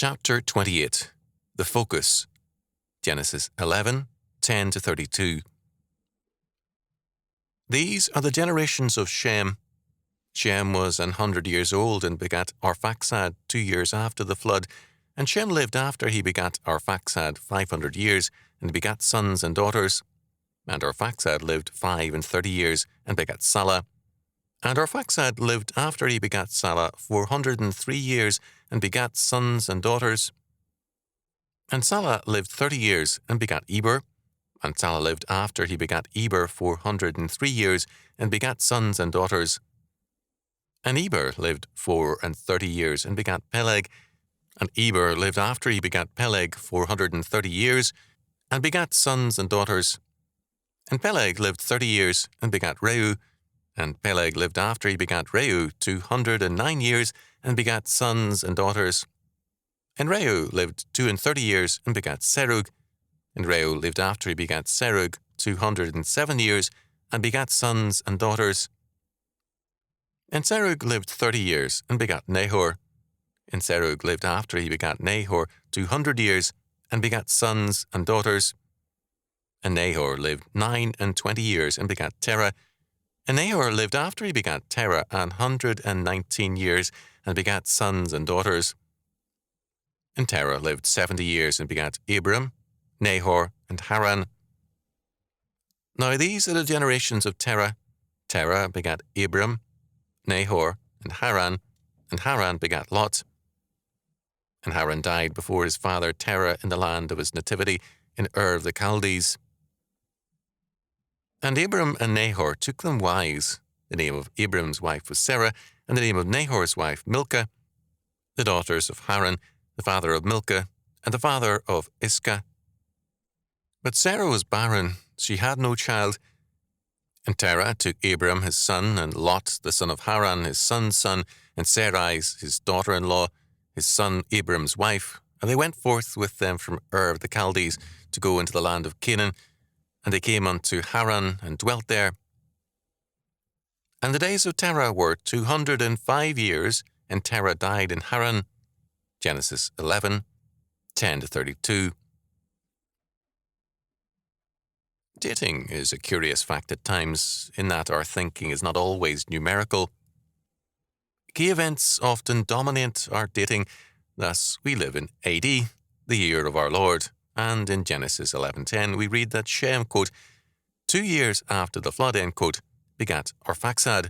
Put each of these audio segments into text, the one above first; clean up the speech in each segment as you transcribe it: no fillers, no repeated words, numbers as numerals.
Chapter 28. The Focus. Genesis 11, 10-32. These are the generations of Shem. Shem was 100 years old and begat Arphaxad 2 years after the flood. And Shem lived after he begat Arphaxad 500 years, and begat sons and daughters. And Arphaxad lived 35 years, and begat Salah. And Arphaxad lived after he begat Salah 403 years, and begat sons and daughters. And Salah lived 30 years, and begat Eber. And Salah lived after he begat Eber 403 years, and begat sons and daughters. And Eber lived 34 years, and begat Peleg. And Eber lived after he begat Peleg 430 years, and begat sons and daughters. And Peleg lived 30 years, and begat Reu. And Peleg lived after he begat Reu 209 years, and begat sons and daughters. And Reu lived 32 years, and begat Serug. And Reu lived after he begat Serug 207 years, and begat sons and daughters. And Serug lived 30 years, and begat Nahor. And Serug lived after he begat Nahor 200 years, and begat sons and daughters. And Nahor lived 29 years, and begat Terah. And Nahor lived after he begat Terah 119 years, and begat sons and daughters. And Terah lived 70 years, and begat Abram, Nahor, and Haran. Now these are the generations of Terah. Terah begat Abram, Nahor, and Haran begat Lot. And Haran died before his father Terah in the land of his nativity, in Ur of the Chaldees. And Abram and Nahor took them wives. The name of Abram's wife was Sarah, and the name of Nahor's wife Milcah, the daughters of Haran, the father of Milcah, and the father of Iscah. But Sarah was barren, she had no child. And Terah took Abram his son, and Lot the son of Haran his son's son, and Sarai his daughter-in-law, his son Abram's wife, and they went forth with them from Ur of the Chaldees to go into the land of Canaan. And they came unto Haran, and dwelt there. And the days of Terah were 205 years, and Terah died in Haran. Genesis 11, 10-32. Dating is a curious fact at times, in that our thinking is not always numerical. Key events often dominate our dating. Thus, we live in AD, the year of our Lord. And in Genesis 11:10, we read that Shem, quote, 2 years after the flood, end quote, begat Arphaxad.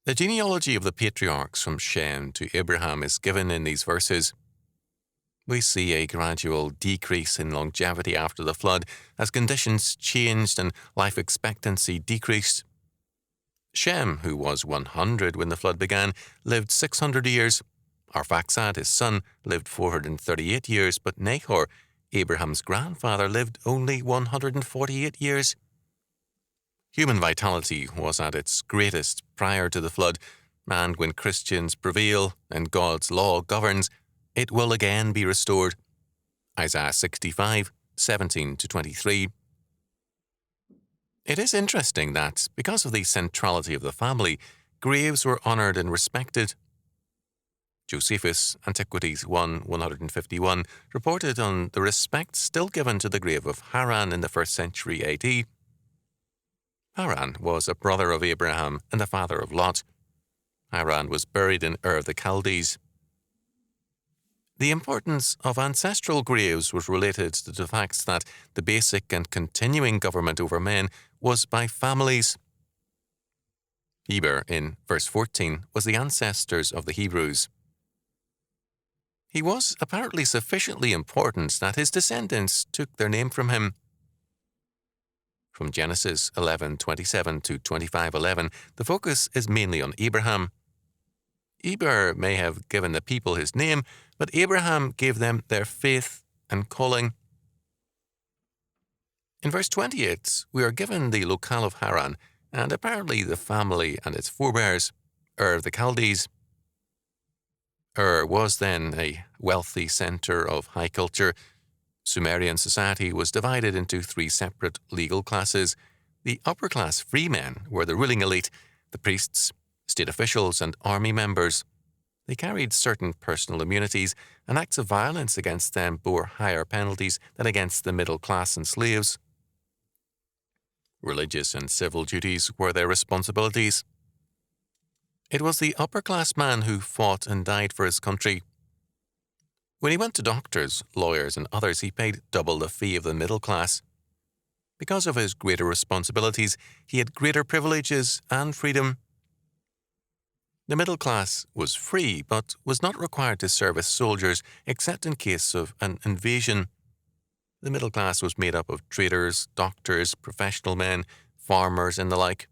The genealogy of the patriarchs from Shem to Abraham is given in these verses. We see a gradual decrease in longevity after the flood as conditions changed and life expectancy decreased. Shem, who was 100 when the flood began, lived 600 years. Arphaxad, his son, lived 438 years, but Nahor, Abraham's grandfather, lived only 148 years. Human vitality was at its greatest prior to the flood, and when Christians prevail and God's law governs, it will again be restored. Isaiah 65, 17-23. It is interesting that, because of the centrality of the family, graves were honoured and respected. Josephus, Antiquities 1:151, reported on the respect still given to the grave of Haran in the 1st century AD. Haran was a brother of Abraham and the father of Lot. Haran was buried in Ur of the Chaldees. The importance of ancestral graves was related to the fact that the basic and continuing government over men was by families. Eber, in verse 14, was the ancestors of the Hebrews. He was apparently sufficiently important that his descendants took their name from him. From Genesis 11:27 to 25:11, the focus is mainly on Abraham. Eber may have given the people his name, but Abraham gave them their faith and calling. In verse 28, we are given the locale of Haran, and apparently the family and its forebears, Ur of the Chaldees. Ur was then a wealthy centre of high culture. Sumerian society was divided into 3 separate legal classes. The upper-class freemen were the ruling elite, the priests, state officials, and army members. They carried certain personal immunities, and acts of violence against them bore higher penalties than against the middle class and slaves. Religious and civil duties were their responsibilities. It was the upper-class man who fought and died for his country. When he went to doctors, lawyers, and others, he paid double the fee of the middle class. Because of his greater responsibilities, he had greater privileges and freedom. The middle class was free, but was not required to serve as soldiers except in case of an invasion. The middle class was made up of traders, doctors, professional men, farmers, and the like.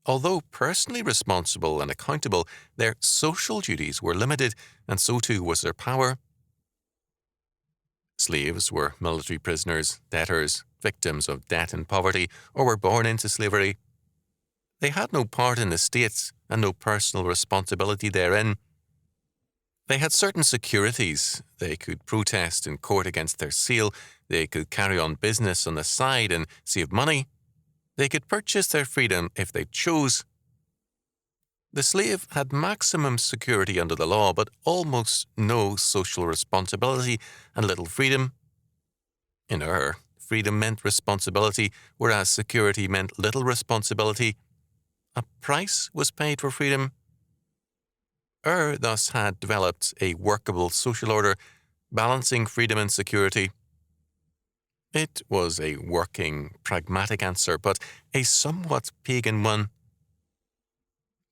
Although personally responsible and accountable, their social duties were limited, and so too was their power. Slaves were military prisoners, debtors, victims of debt and poverty, or were born into slavery. They had no part in the state and no personal responsibility therein. They had certain securities. They could protest in court against their sale. They could carry on business on the side and save money. They could purchase their freedom if they chose. The slave had maximum security under the law, but almost no social responsibility and little freedom. In freedom meant responsibility, whereas security meant little responsibility. A price was paid for freedom. Thus had developed a workable social order, balancing freedom and security. It was a working, pragmatic answer, but a somewhat pagan one.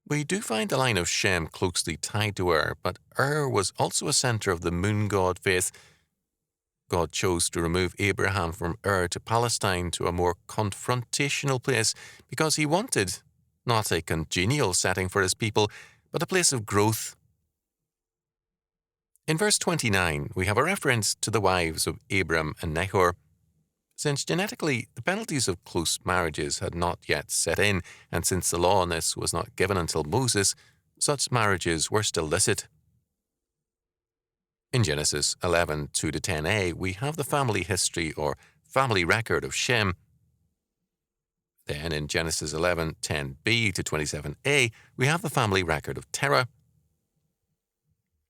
We do find the line of Shem closely tied to but was also a centre of the moon god faith. God chose to remove Abraham from to Palestine to a more confrontational place because he wanted not a congenial setting for his people, but a place of growth. In verse 29, we have a reference to the wives of Abram and Nahor. Since genetically the penalties of close marriages had not yet set in, and since the law on this was not given until Moses, such marriages were still licit. In Genesis 11, 2-10a, we have the family history or family record of Shem. Then in Genesis 11, 10b-27a, we have the family record of Terah.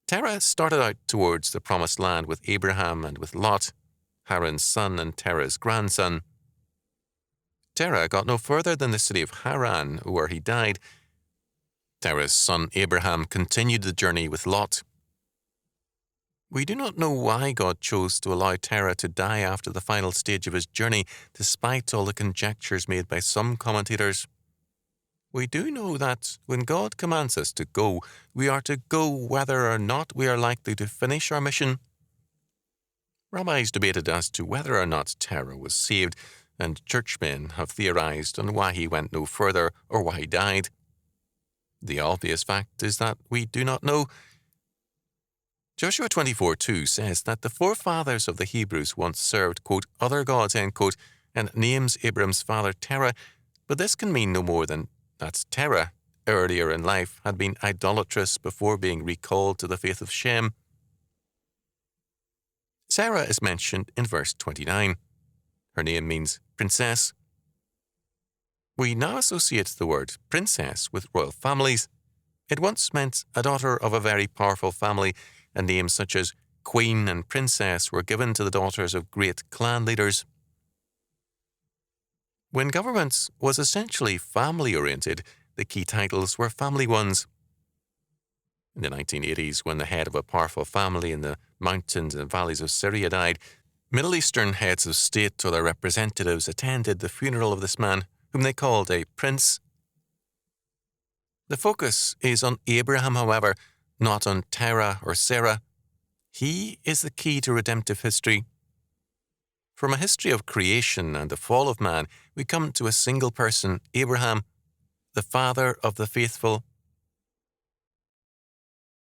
Terah started out towards the promised land with Abraham and with Lot, Haran's son and Terah's grandson. Terah got no further than the city of Haran, where he died. Terah's son Abraham continued the journey with Lot. We do not know why God chose to allow Terah to die after the final stage of his journey, despite all the conjectures made by some commentators. We do know that when God commands us to go, we are to go whether or not we are likely to finish our mission. Rabbis debated as to whether or not Terah was saved, and churchmen have theorized on why he went no further or why he died. The obvious fact is that we do not know. Joshua 24:2 says that the forefathers of the Hebrews once served, quote, other gods, end quote, and names Abram's father Terah, but this can mean no more than that Terah, earlier in life, had been idolatrous before being recalled to the faith of Shem. Sarah is mentioned in verse 29. Her name means princess. We now associate the word princess with royal families. It once meant a daughter of a very powerful family, and names such as queen and princess were given to the daughters of great clan leaders. When government was essentially family-oriented, the key titles were family ones. In the 1980s, when the head of a powerful family in the mountains and valleys of Syria died, Middle Eastern heads of state or their representatives attended the funeral of this man, whom they called a prince. The focus is on Abraham, however, not on Terah or Sarah. He is the key to redemptive history. From a history of creation and the fall of man, we come to a single person, Abraham, the father of the faithful.